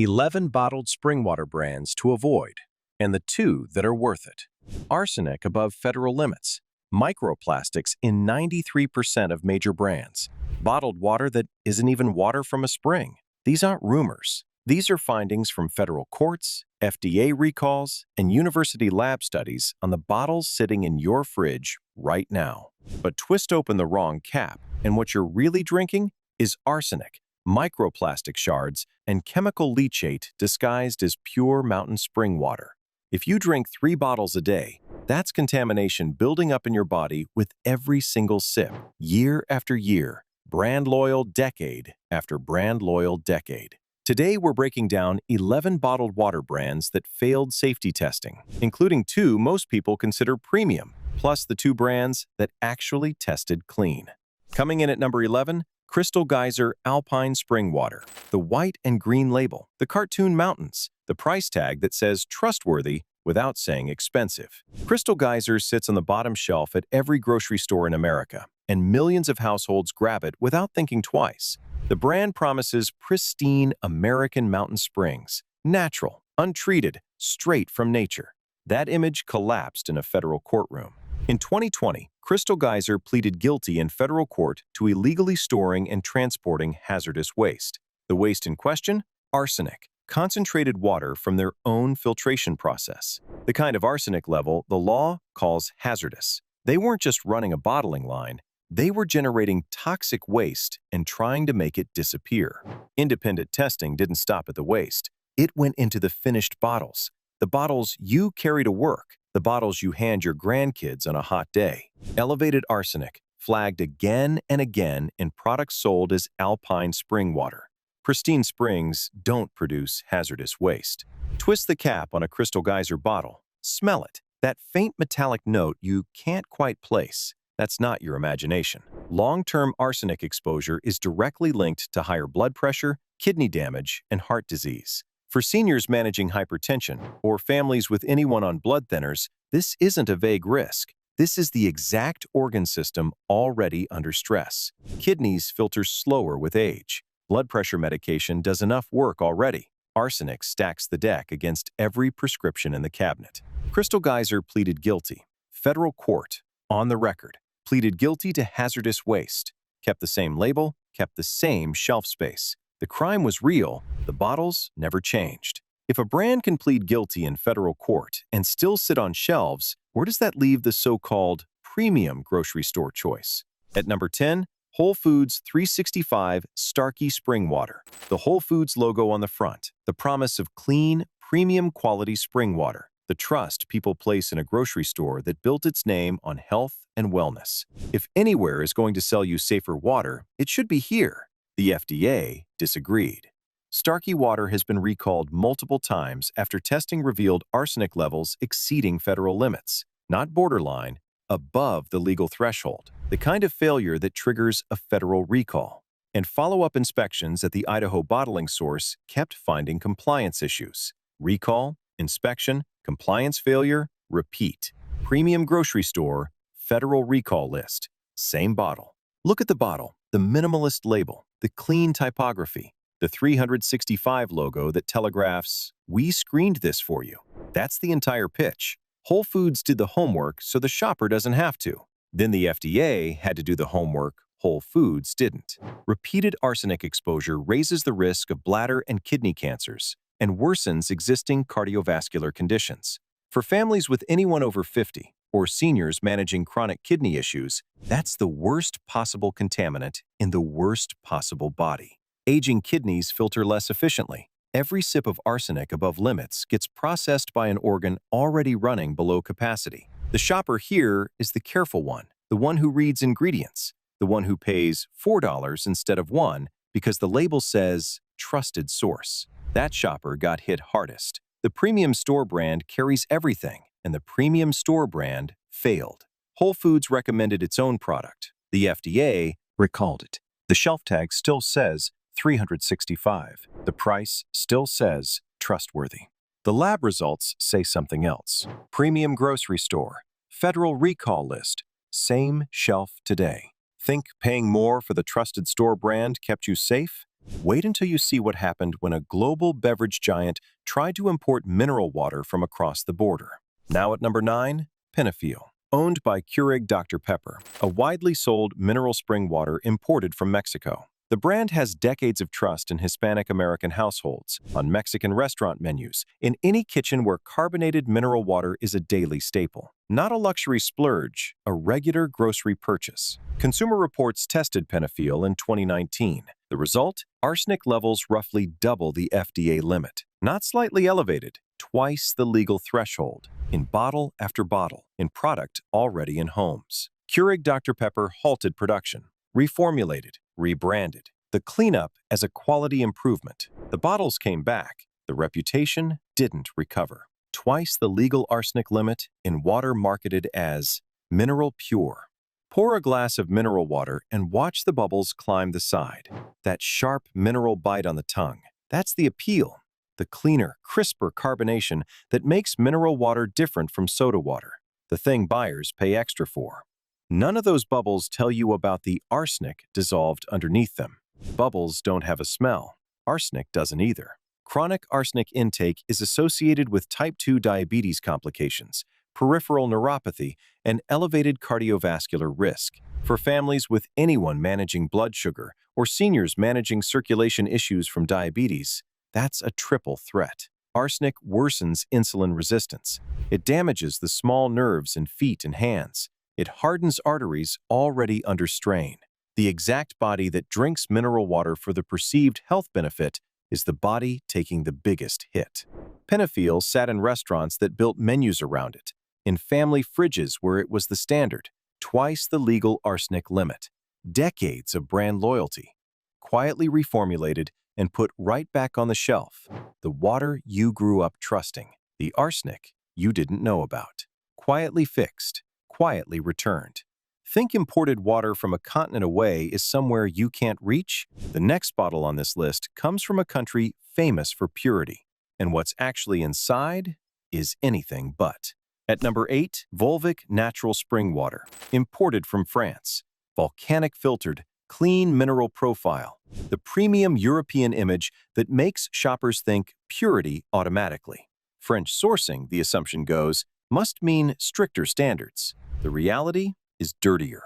11 bottled spring water brands to avoid, and the 2 that are worth it. Arsenic above federal limits. Microplastics in 93% of major brands. Bottled water that isn't even water from a spring. These aren't rumors. These are findings from federal courts, FDA recalls, and university lab studies on the bottles sitting in your fridge right now. But twist open the wrong cap, and what you're really drinking is arsenic, microplastic shards, and chemical leachate disguised as pure mountain spring water. If you drink 3 bottles a day, that's contamination building up in your body with every single sip, year after year, brand loyal decade after brand loyal decade. Today, we're breaking down 11 bottled water brands that failed safety testing, including 2 most people consider premium, plus the 2 brands that actually tested clean. Coming in at number 11, Crystal Geyser Alpine Spring Water. The white and green label, the cartoon mountains, the price tag that says trustworthy without saying expensive. Crystal Geyser sits on the bottom shelf at every grocery store in America, and millions of households grab it without thinking twice. The brand promises pristine American mountain springs, natural, untreated, straight from nature. That image collapsed in a federal courtroom. In 2020, Crystal Geyser pleaded guilty in federal court to illegally storing and transporting hazardous waste. The waste in question? Arsenic, concentrated water from their own filtration process. The kind of arsenic level the law calls hazardous. They weren't just running a bottling line. They were generating toxic waste and trying to make it disappear. Independent testing didn't stop at the waste. It went into the finished bottles, the bottles you carry to work, the bottles you hand your grandkids on a hot day. Elevated arsenic, flagged again and again in products sold as alpine spring water. Pristine springs don't produce hazardous waste. Twist the cap on a Crystal Geyser bottle. Smell it. That faint metallic note you can't quite place. That's not your imagination. Long-term arsenic exposure is directly linked to higher blood pressure, kidney damage, and heart disease. For seniors managing hypertension or families with anyone on blood thinners, this isn't a vague risk. This is the exact organ system already under stress. Kidneys filter slower with age. Blood pressure medication does enough work already. Arsenic stacks the deck against every prescription in the cabinet. Crystal Geyser pleaded guilty. Federal court, on the record, pleaded guilty to hazardous waste. Kept the same label, kept the same shelf space. The crime was real, the bottles never changed. If a brand can plead guilty in federal court and still sit on shelves, where does that leave the so-called premium grocery store choice? At number 10, Whole Foods 365 Starkey Spring Water. The Whole Foods logo on the front, the promise of clean, premium quality spring water, the trust people place in a grocery store that built its name on health and wellness. If anywhere is going to sell you safer water, it should be here. The FDA disagreed. Starkey water has been recalled multiple times after testing revealed arsenic levels exceeding federal limits, not borderline, above the legal threshold, the kind of failure that triggers a federal recall. And follow-up inspections at the Idaho bottling source kept finding compliance issues. Recall, inspection, compliance failure, repeat. Premium grocery store, federal recall list. Same bottle. Look at the bottle, the minimalist label, the clean typography, the 365 logo that telegraphs, "We screened this for you." That's the entire pitch. Whole Foods did the homework so the shopper doesn't have to. Then the FDA had to do the homework Whole Foods didn't. Repeated arsenic exposure raises the risk of bladder and kidney cancers and worsens existing cardiovascular conditions. For families with anyone over 50 or seniors managing chronic kidney issues, that's the worst possible contaminant in the worst possible body. Aging kidneys filter less efficiently. Every sip of arsenic above limits gets processed by an organ already running below capacity. The shopper here is the careful one, the one who reads ingredients, the one who pays $4 instead of $1 because the label says trusted source. That shopper got hit hardest. The premium store brand carries everything, and the premium store brand failed. Whole Foods recommended its own product. The FDA recalled it. The shelf tag still says 365. The price still says trustworthy. The lab results say something else. Premium grocery store, federal recall list, same shelf today. Think paying more for the trusted store brand kept you safe? Wait until you see what happened when a global beverage giant tried to import mineral water from across the border. Now at number 9, Penafiel. Owned by Keurig Dr. Pepper, a widely sold mineral spring water imported from Mexico. The brand has decades of trust in Hispanic-American households, on Mexican restaurant menus, in any kitchen where carbonated mineral water is a daily staple. Not a luxury splurge, a regular grocery purchase. Consumer Reports tested Penafiel in 2019. The result? Arsenic levels roughly double the FDA limit. Not slightly elevated, twice the legal threshold. In bottle after bottle, in product already in homes. Keurig Dr. Pepper halted production, reformulated, rebranded. The cleanup as a quality improvement. The bottles came back. The reputation didn't recover. Twice the legal arsenic limit in water marketed as mineral pure. Pour a glass of mineral water and watch the bubbles climb the side. That sharp mineral bite on the tongue. That's the appeal. The cleaner, crisper carbonation that makes mineral water different from soda water. The thing buyers pay extra for. None of those bubbles tell you about the arsenic dissolved underneath them. Bubbles don't have a smell. Arsenic doesn't either. Chronic arsenic intake is associated with type 2 diabetes complications, peripheral neuropathy, and elevated cardiovascular risk. For families with anyone managing blood sugar or seniors managing circulation issues from diabetes, that's a triple threat. Arsenic worsens insulin resistance. It damages the small nerves in feet and hands. It hardens arteries already under strain. The exact body that drinks mineral water for the perceived health benefit is the body taking the biggest hit. Penafiel sat in restaurants that built menus around it, in family fridges where it was the standard, twice the legal arsenic limit. Decades of brand loyalty, quietly reformulated and put right back on the shelf. The water you grew up trusting, the arsenic you didn't know about. Quietly fixed, quietly returned. Think imported water from a continent away is somewhere you can't reach? The next bottle on this list comes from a country famous for purity, and what's actually inside is anything but. At number 8, Volvic Natural Spring Water, imported from France. Volcanic filtered, clean mineral profile, the premium European image that makes shoppers think purity automatically. French sourcing, the assumption goes, must mean stricter standards. The reality is dirtier.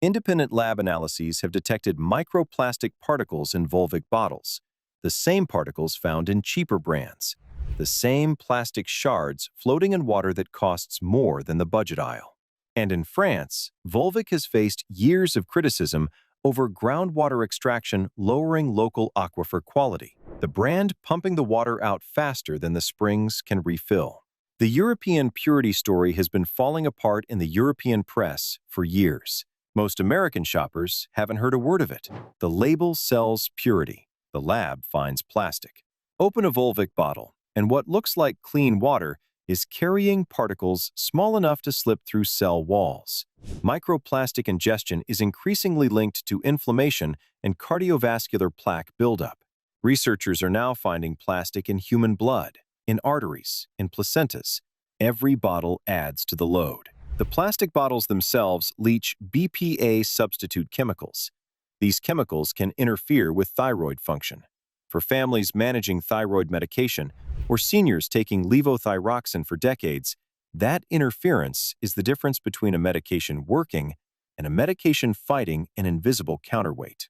Independent lab analyses have detected microplastic particles in Volvic bottles, the same particles found in cheaper brands, the same plastic shards floating in water that costs more than the budget aisle. And in France, Volvic has faced years of criticism over groundwater extraction lowering local aquifer quality, the brand pumping the water out faster than the springs can refill. The European purity story has been falling apart in the European press for years. Most American shoppers haven't heard a word of it. The label sells purity. The lab finds plastic. Open a Volvic bottle, and what looks like clean water is carrying particles small enough to slip through cell walls. Microplastic ingestion is increasingly linked to inflammation and cardiovascular plaque buildup. Researchers are now finding plastic in human blood, in arteries, in placentas. Every bottle adds to the load. The plastic bottles themselves leach BPA substitute chemicals. These chemicals can interfere with thyroid function. For families managing thyroid medication or seniors taking levothyroxine for decades, that interference is the difference between a medication working and a medication fighting an invisible counterweight.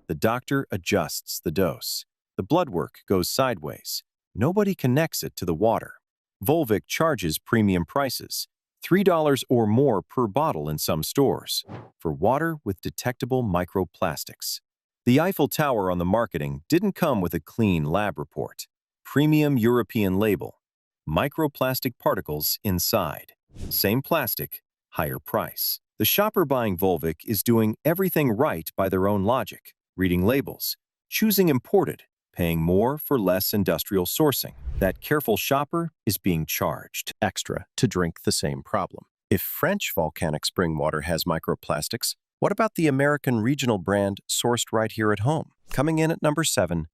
The doctor adjusts the dose. The blood work goes sideways. Nobody connects it to the water. Volvic charges premium prices, $3 or more per bottle in some stores, for water with detectable microplastics. The Eiffel Tower on the marketing didn't come with a clean lab report. Premium European label. Microplastic particles inside. Same plastic, higher price. The shopper buying Volvic is doing everything right by their own logic, reading labels, choosing imported, paying more for less industrial sourcing. That careful shopper is being charged extra to drink the same problem. If French volcanic spring water has microplastics, what about the American regional brand sourced right here at home? Coming in at number 7,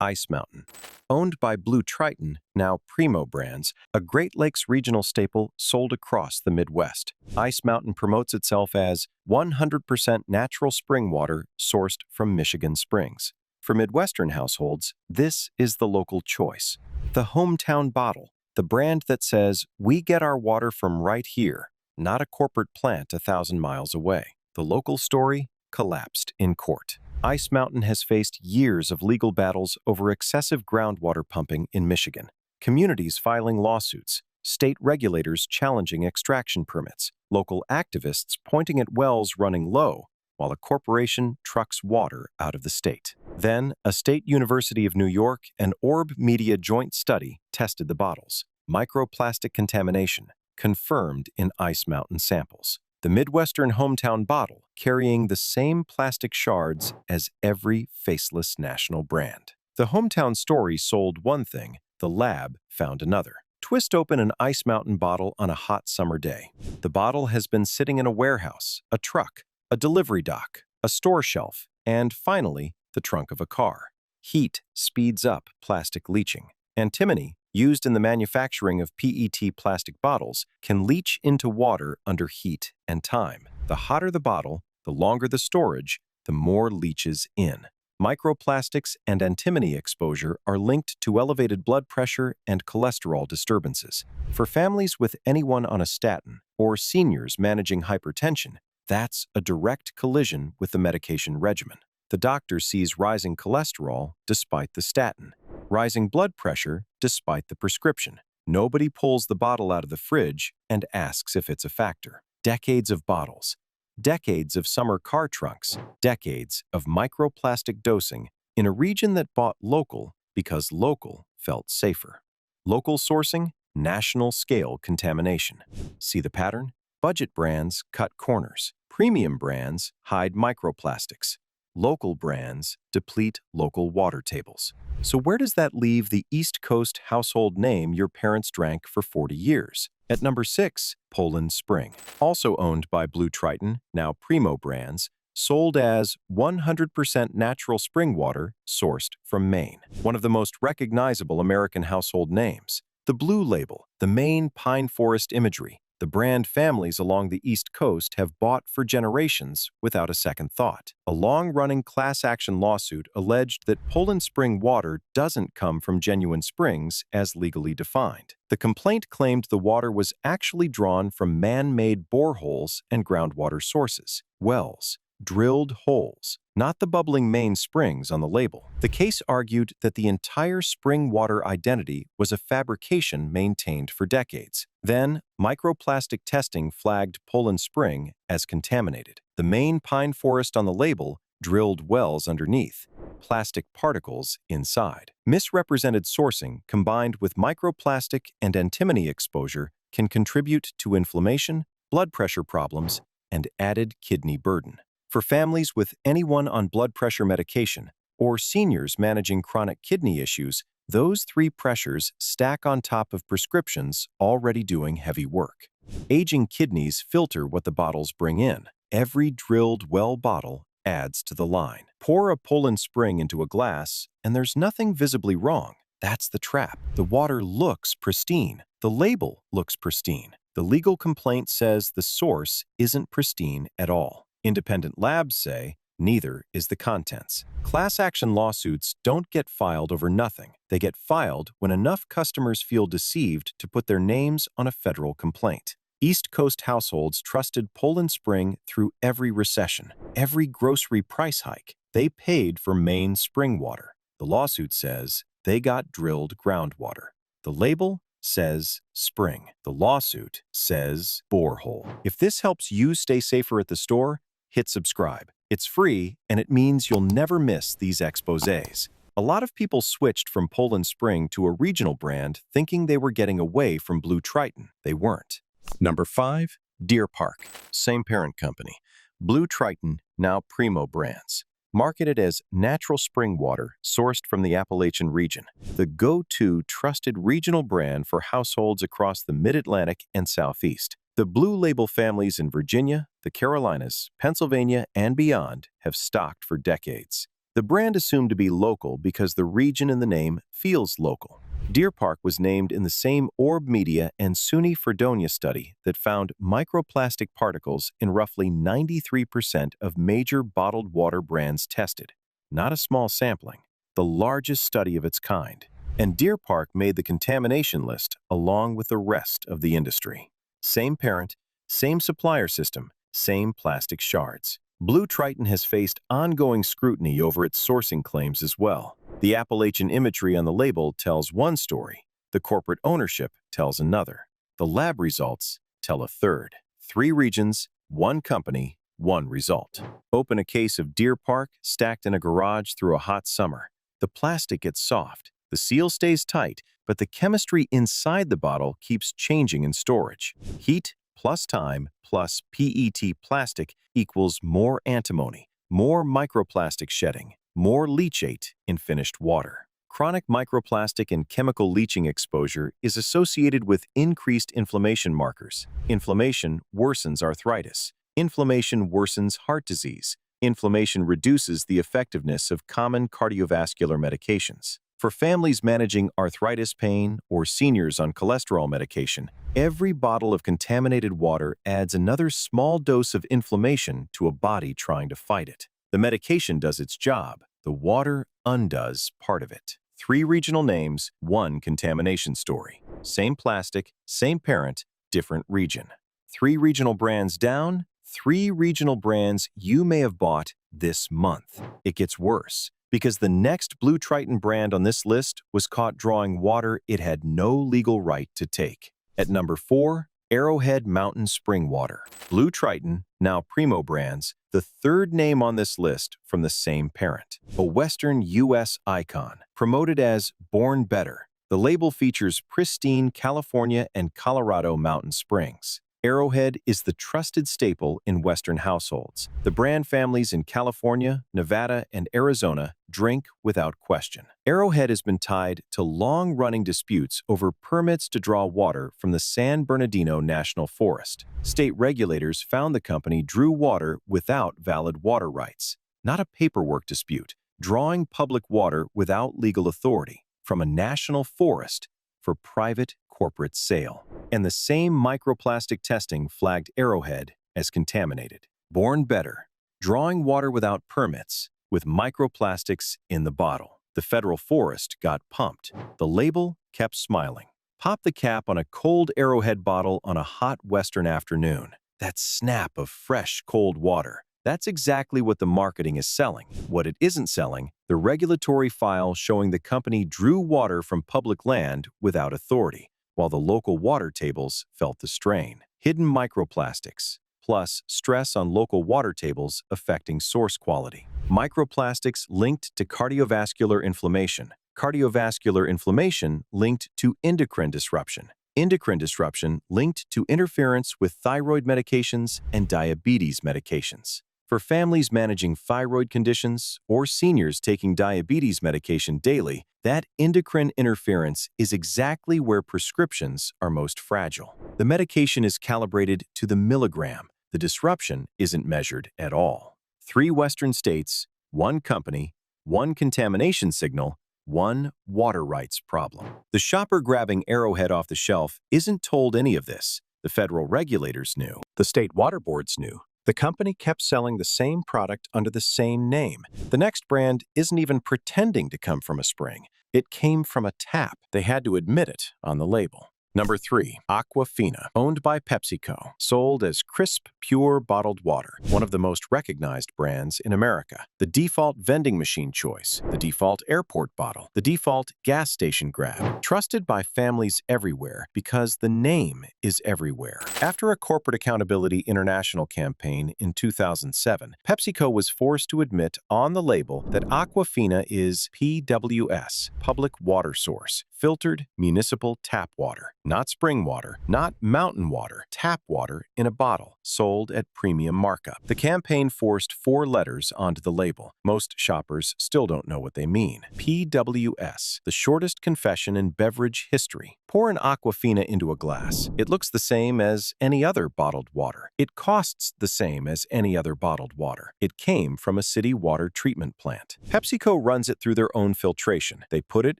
Ice Mountain. Owned by Blue Triton, now Primo Brands, a Great Lakes regional staple sold across the Midwest. Ice Mountain promotes itself as 100% natural spring water sourced from Michigan springs. For Midwestern households, this is the local choice. The hometown bottle, the brand that says, we get our water from right here, not a corporate plant 1,000 miles away. The local story collapsed in court. Ice Mountain has faced years of legal battles over excessive groundwater pumping in Michigan. Communities filing lawsuits, state regulators challenging extraction permits, local activists pointing at wells running low, while a corporation trucks water out of the state. Then, a State University of New York and Orb Media joint study tested the bottles. Microplastic contamination confirmed in Ice Mountain samples. The Midwestern hometown bottle carrying the same plastic shards as every faceless national brand. The hometown story sold one thing, the lab found another. Twist open an Ice Mountain bottle on a hot summer day. The bottle has been sitting in a warehouse, a truck, a delivery dock, a store shelf, and finally, the trunk of a car. Heat speeds up plastic leaching. Antimony, used in the manufacturing of PET plastic bottles, can leach into water under heat and time. The hotter the bottle, the longer the storage, the more leaches in. Microplastics and antimony exposure are linked to elevated blood pressure and cholesterol disturbances. For families with anyone on a statin or seniors managing hypertension, that's a direct collision with the medication regimen. The doctor sees rising cholesterol despite the statin, rising blood pressure despite the prescription. Nobody pulls the bottle out of the fridge and asks if it's a factor. Decades of bottles, decades of summer car trunks, decades of microplastic dosing in a region that bought local because local felt safer. Local sourcing, national scale contamination. See the pattern? Budget brands cut corners. Premium brands hide microplastics. Local brands deplete local water tables. So where does that leave the East Coast household name your parents drank for 40 years? At number 6, Poland Spring. Also owned by Blue Triton, now Primo Brands, sold as 100% natural spring water sourced from Maine. One of the most recognizable American household names. The Blue Label, the Maine pine forest imagery. The brand families along the East Coast have bought for generations without a second thought. A long-running class action lawsuit alleged that Poland Spring water doesn't come from genuine springs as legally defined. The complaint claimed the water was actually drawn from man-made boreholes and groundwater sources, wells, drilled holes, not the bubbling Maine springs on the label. The case argued that the entire spring water identity was a fabrication maintained for decades. Then, microplastic testing flagged Poland Spring as contaminated. The Maine pine forest on the label drilled wells underneath, plastic particles inside. Misrepresented sourcing combined with microplastic and antimony exposure can contribute to inflammation, blood pressure problems, and added kidney burden. For families with anyone on blood pressure medication or seniors managing chronic kidney issues, those three pressures stack on top of prescriptions already doing heavy work. Aging kidneys filter what the bottles bring in. Every drilled well bottle adds to the line. Pour a Poland Spring into a glass, and there's nothing visibly wrong. That's the trap. The water looks pristine. The label looks pristine. The legal complaint says the source isn't pristine at all. Independent labs say neither is the contents. Class action lawsuits don't get filed over nothing. They get filed when enough customers feel deceived to put their names on a federal complaint. East Coast households trusted Poland Spring through every recession, every grocery price hike. They paid for Maine spring water. The lawsuit says they got drilled groundwater. The label says spring. The lawsuit says borehole. If this helps you stay safer at the store, hit subscribe. It's free, and it means you'll never miss these exposés. A lot of people switched from Poland Spring to a regional brand thinking they were getting away from Blue Triton. They weren't. Number 5, Deer Park. Same parent company. Blue Triton, now Primo Brands. Marketed as natural spring water sourced from the Appalachian region. The go-to trusted regional brand for households across the Mid-Atlantic and Southeast. The Blue Label families in Virginia, the Carolinas, Pennsylvania, and beyond have stocked for decades. The brand assumed to be local because the region in the name feels local. Deer Park was named in the same Orb Media and SUNY Fredonia study that found microplastic particles in roughly 93% of major bottled water brands tested. not a small sampling, the largest study of its kind. And Deer Park made the contamination list along with the rest of the industry. Same parent, same supplier system, same plastic shards. Blue Triton has faced ongoing scrutiny over its sourcing claims as well. The Appalachian imagery on the label tells one story. The corporate ownership tells another. The lab results tell a third. 3 regions, 1 company, 1 result. Open a case of Deer Park stacked in a garage through a hot summer. The plastic gets soft. The seal stays tight, but the chemistry inside the bottle keeps changing in storage. Heat plus time plus PET plastic equals more antimony, more microplastic shedding, more leachate in finished water. Chronic microplastic and chemical leaching exposure is associated with increased inflammation markers. Inflammation worsens arthritis. Inflammation worsens heart disease. Inflammation reduces the effectiveness of common cardiovascular medications. For families managing arthritis pain or seniors on cholesterol medication, every bottle of contaminated water adds another small dose of inflammation to a body trying to fight it. The medication does its job. The water undoes part of it. 3 regional names, 1 contamination story. Same plastic, same parent, different region. 3 regional brands down, 3 regional brands you may have bought this month. It gets worse, because the next Blue Triton brand on this list was caught drawing water it had no legal right to take. At number 4, Arrowhead Mountain Spring Water. Blue Triton, now Primo Brands, the 3rd name on this list from the same parent. A Western U.S. icon, promoted as Born Better. The label features pristine California and Colorado mountain springs. Arrowhead is the trusted staple in Western households. The brand families in California, Nevada, and Arizona drink without question. Arrowhead has been tied to long-running disputes over permits to draw water from the San Bernardino National Forest. State regulators found the company drew water without valid water rights, not a paperwork dispute, drawing public water without legal authority from a national forest for private corporate sale. And the same microplastic testing flagged Arrowhead as contaminated. Born Better, drawing water without permits with microplastics in the bottle. The federal forest got pumped. The label kept smiling. Pop the cap on a cold Arrowhead bottle on a hot western afternoon. That snap of fresh, cold water. That's exactly what the marketing is selling. What it isn't selling, the regulatory file showing the company drew water from public land without authority, while the local water tables felt the strain. Hidden microplastics, plus stress on local water tables affecting source quality. Microplastics linked to cardiovascular inflammation. Cardiovascular inflammation linked to endocrine disruption. Endocrine disruption linked to interference with thyroid medications and diabetes medications. For families managing thyroid conditions or seniors taking diabetes medication daily, that endocrine interference is exactly where prescriptions are most fragile. The medication is calibrated to the milligram. The disruption isn't measured at all. 3 Western states, 1 company, 1 contamination signal, 1 water rights problem. The shopper grabbing Arrowhead off the shelf isn't told any of this. The federal regulators knew. The state water boards knew. The company kept selling the same product under the same name. The next brand isn't even pretending to come from a spring. It came from a tap. They had to admit it on the label. Number 3, Aquafina, owned by PepsiCo, sold as crisp, pure bottled water, one of the most recognized brands in America. The default vending machine choice, the default airport bottle, the default gas station grab, trusted by families everywhere because the name is everywhere. After a Corporate Accountability International campaign in 2007, PepsiCo was forced to admit on the label that Aquafina is PWS, Public Water Source, filtered municipal tap water, not spring water, not mountain water, tap water in a bottle, sold at premium markup. The campaign forced 4 letters onto the label. Most shoppers still don't know what they mean. PWS, the shortest confession in beverage history. Pour an Aquafina into a glass. It looks the same as any other bottled water. It costs the same as any other bottled water. It came from a city water treatment plant. PepsiCo runs it through their own filtration. They put it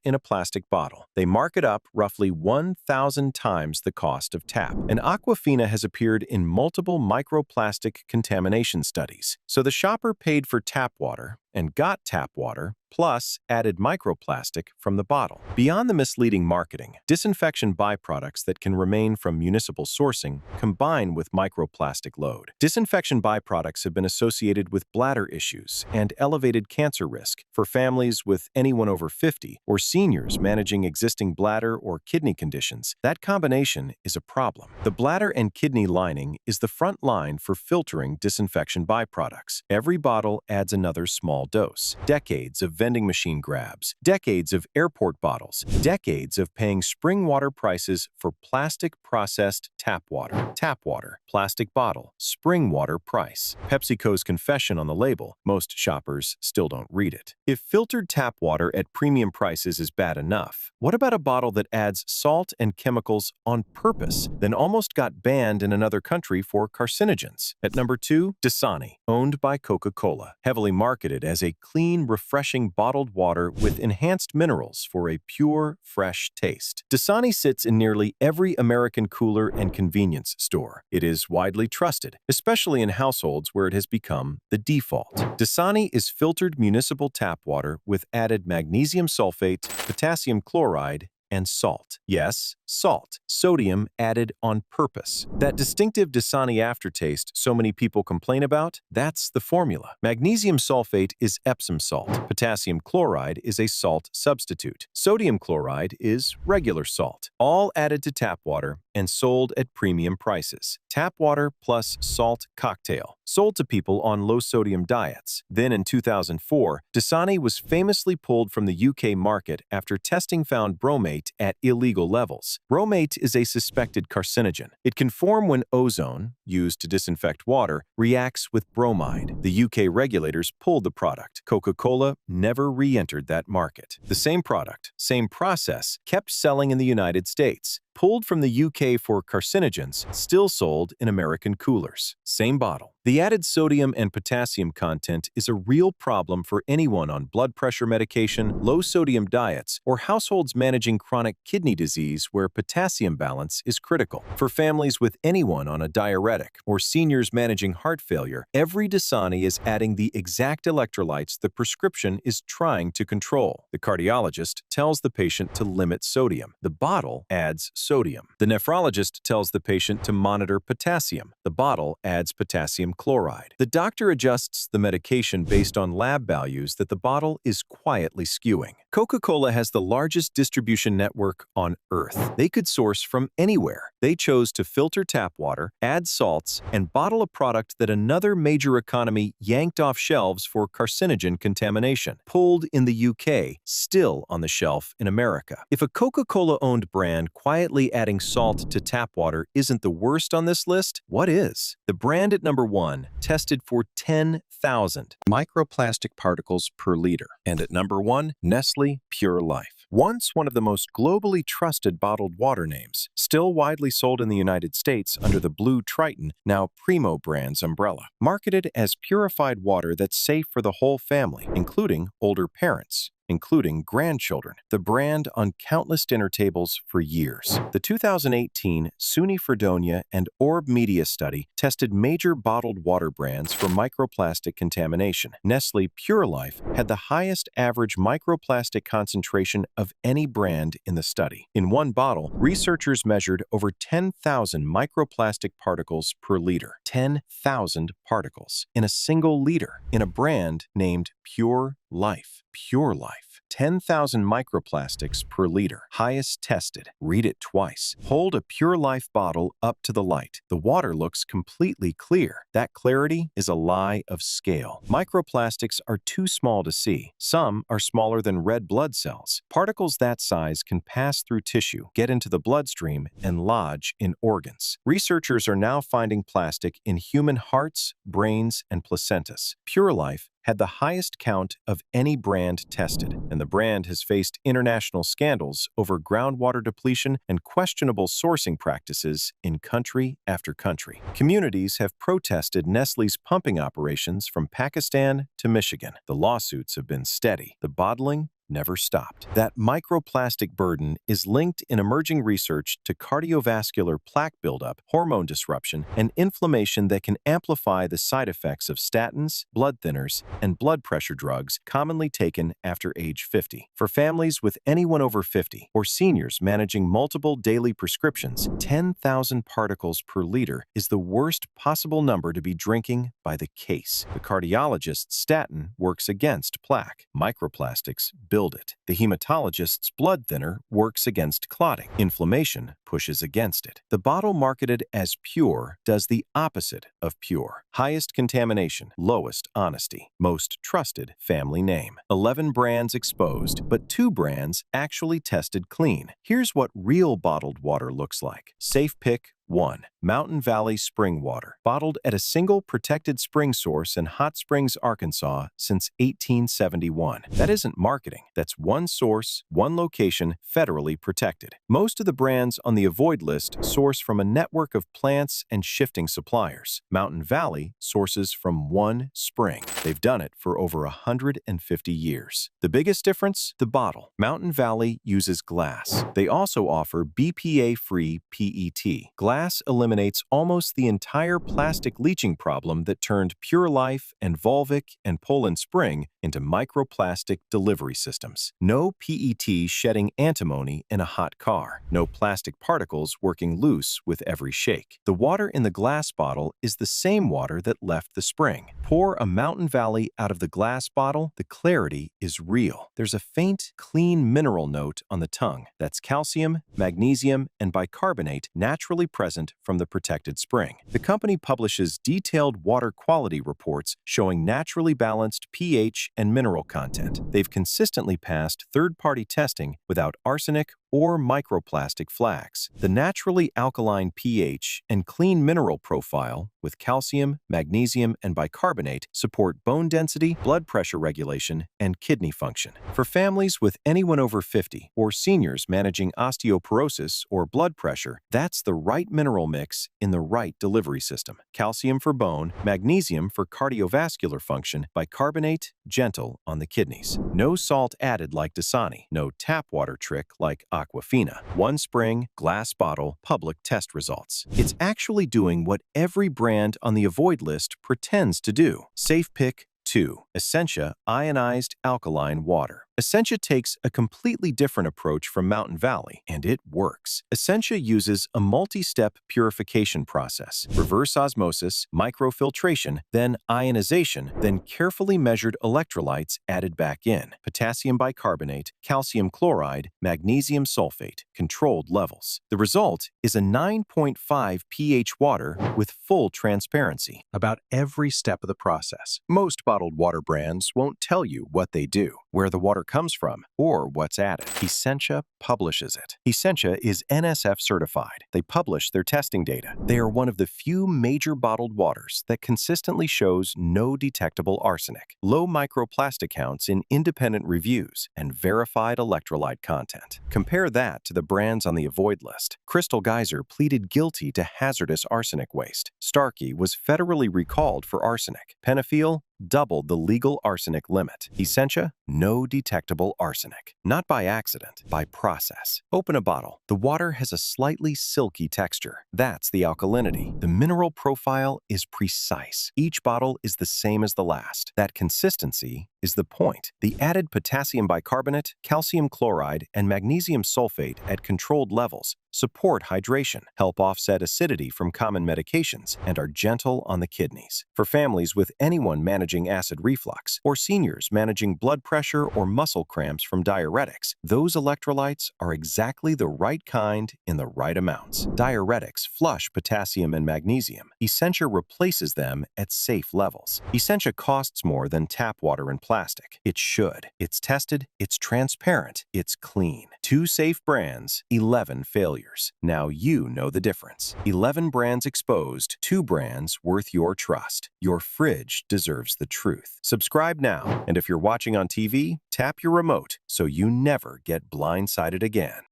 in a plastic bottle. They mark it up roughly 1,000 times the cost of tap. And Aquafina has appeared in multiple microplastic contamination studies. So the shopper paid for tap water, and got tap water, plus added microplastic from the bottle. Beyond the misleading marketing, disinfection byproducts that can remain from municipal sourcing combine with microplastic load. Disinfection byproducts have been associated with bladder issues and elevated cancer risk for families with anyone over 50 or seniors managing existing bladder or kidney conditions. That combination is a problem. The bladder and kidney lining is the front line for filtering disinfection byproducts. Every bottle adds another small dose. Decades of vending machine grabs, decades of airport bottles, decades of paying spring water prices for plastic processed tap water, plastic bottle, spring water price. PepsiCo's confession on the label, most shoppers still don't read it. If filtered tap water at premium prices is bad enough, what about a bottle that adds salt and chemicals on purpose, then almost got banned in another country for carcinogens? At number 2, Dasani, owned by Coca-Cola, heavily marketed as a clean, refreshing bottled water with enhanced minerals for a pure, fresh taste. Dasani sits in nearly every American cooler and convenience store. It is widely trusted, especially in households where it has become the default. Dasani is filtered municipal tap water with added magnesium sulfate, potassium chloride, and salt. Yes, salt. Sodium added on purpose. That distinctive Dasani aftertaste so many people complain about, that's the formula. Magnesium sulfate is Epsom salt. Potassium chloride is a salt substitute. Sodium chloride is regular salt. All added to tap water and sold at premium prices. Tap water plus salt cocktail, sold to people on low-sodium diets. Then in 2004, Dasani was famously pulled from the UK market after testing found bromate at illegal levels. Bromate is a suspected carcinogen. It can form when ozone, used to disinfect water, reacts with bromide. The UK regulators pulled the product. Coca-Cola never re-entered that market. The same product, same process, kept selling in the United States. Pulled from the UK for carcinogens, still sold in American coolers. Same bottle. The added sodium and potassium content is a real problem for anyone on blood pressure medication, low-sodium diets, or households managing chronic kidney disease where potassium balance is critical. For families with anyone on a diuretic or seniors managing heart failure, every Dasani is adding the exact electrolytes the prescription is trying to control. The cardiologist tells the patient to limit sodium. The bottle adds sodium. The nephrologist tells the patient to monitor potassium. The bottle adds potassium chloride. The doctor adjusts the medication based on lab values that the bottle is quietly skewing. Coca-Cola has the largest distribution network on Earth. They could source from anywhere. They chose to filter tap water, add salts, and bottle a product that another major economy yanked off shelves for carcinogen contamination. Pulled in the UK, still on the shelf in America. If a Coca-Cola-owned brand quietly adding salt to tap water isn't the worst on this list, what is? The brand at number 1 tested for 10,000 microplastic particles per liter. And at number 1, Nestle Pure Life. Once one of the most globally trusted bottled water names, still widely sold in the United States under the Blue Triton, now Primo brand's umbrella. Marketed as purified water that's safe for the whole family, including older parents, including grandchildren, the brand on countless dinner tables for years. The 2018 SUNY Fredonia and Orb Media study tested major bottled water brands for microplastic contamination. Nestle Pure Life had the highest average microplastic concentration of any brand in the study. In one bottle, researchers measured over 10,000 microplastic particles per liter. 10,000 particles in a single liter in a brand named Pure Life. Pure Life. 10,000 microplastics per liter. Highest tested. Read it twice. Hold a Pure Life bottle up to the light. The water looks completely clear. That clarity is a lie of scale. Microplastics are too small to see. Some are smaller than red blood cells. Particles that size can pass through tissue, get into the bloodstream, and lodge in organs. Researchers are now finding plastic in human hearts, brains, and placentas. Pure Life had the highest count of any brand tested, and the brand has faced international scandals over groundwater depletion and questionable sourcing practices in country after country. Communities have protested Nestle's pumping operations from Pakistan to Michigan. The lawsuits have been steady. The bottling, never stopped. That microplastic burden is linked in emerging research to cardiovascular plaque buildup, hormone disruption, and inflammation that can amplify the side effects of statins, blood thinners, and blood pressure drugs commonly taken after age 50. For families with anyone over 50 or seniors managing multiple daily prescriptions, 10,000 particles per liter is the worst possible number to be drinking by the case. The cardiologist's statin works against plaque. Microplastics build it. The hematologist's blood thinner works against clotting. Inflammation pushes against it. The bottle marketed as pure does the opposite of pure. Highest contamination, lowest honesty, most trusted family name. 11 brands exposed, but 2 brands actually tested clean. Here's what real bottled water looks like. Safe Pick 1. Mountain Valley Spring Water, bottled at a single protected spring source in Hot Springs, Arkansas since 1871. That isn't marketing. That's one source, one location, federally protected. Most of the brands on the avoid list source from a network of plants and shifting suppliers. Mountain Valley sources from one spring. They've done it for over 150 years. The biggest difference? The bottle. Mountain Valley uses glass. They also offer BPA-free PET. Glass eliminates almost the entire plastic leaching problem that turned Pure Life and Volvic and Poland Spring into microplastic delivery systems. No PET shedding antimony in a hot car. No plastic particles working loose with every shake. The water in the glass bottle is the same water that left the spring. Pour a Mountain Valley out of the glass bottle, the clarity is real. There's a faint, clean mineral note on the tongue. That's calcium, magnesium, and bicarbonate naturally present from the protected spring. The company publishes detailed water quality reports showing naturally balanced pH and mineral content. They've consistently passed third-party testing without arsenic or microplastic flags. The naturally alkaline pH and clean mineral profile with calcium, magnesium, and bicarbonate support bone density, blood pressure regulation, and kidney function. For families with anyone over 50 or seniors managing osteoporosis or blood pressure, that's the right mineral mix in the right delivery system. Calcium for bone, magnesium for cardiovascular function, bicarbonate gentle on the kidneys. No salt added like Dasani, no tap water trick like Aquafina. One spring, glass bottle, public test results. It's actually doing what every brand on the avoid list pretends to do. Safe Pick 2. Essentia Ionized Alkaline Water. Essentia takes a completely different approach from Mountain Valley, and it works. Essentia uses a multi-step purification process, reverse osmosis, microfiltration, then ionization, then carefully measured electrolytes added back in, potassium bicarbonate, calcium chloride, magnesium sulfate, controlled levels. The result is a 9.5 pH water with full transparency about every step of the process. Most bottled water brands won't tell you what they do, where the water comes from, or what's added. Essentia publishes it. Essentia is NSF certified. They publish their testing data. They are one of the few major bottled waters that consistently shows no detectable arsenic, low microplastic counts in independent reviews, and verified electrolyte content. Compare that to the brands on the avoid list. Crystal Geyser pleaded guilty to hazardous arsenic waste. Starkey was federally recalled for arsenic. Penafiel doubled the legal arsenic limit. Essentia, no detectable arsenic. Not by accident, by process. Open a bottle. The water has a slightly silky texture. That's the alkalinity. The mineral profile is precise. Each bottle is the same as the last. That consistency is the point. The added potassium bicarbonate, calcium chloride, and magnesium sulfate at controlled levels support hydration, help offset acidity from common medications, and are gentle on the kidneys. For families with anyone managing acid reflux or seniors managing blood pressure or muscle cramps from diuretics, those electrolytes are exactly the right kind in the right amounts. Diuretics flush potassium and magnesium. Essentia replaces them at safe levels. Essentia costs more than tap water and plastic. It should. It's tested, it's transparent, it's clean. 2 safe brands, 11 failures. Now you know the difference. 11 brands exposed, 2 brands worth your trust. Your fridge deserves the truth. Subscribe now, and if you're watching on TV, tap your remote so you never get blindsided again.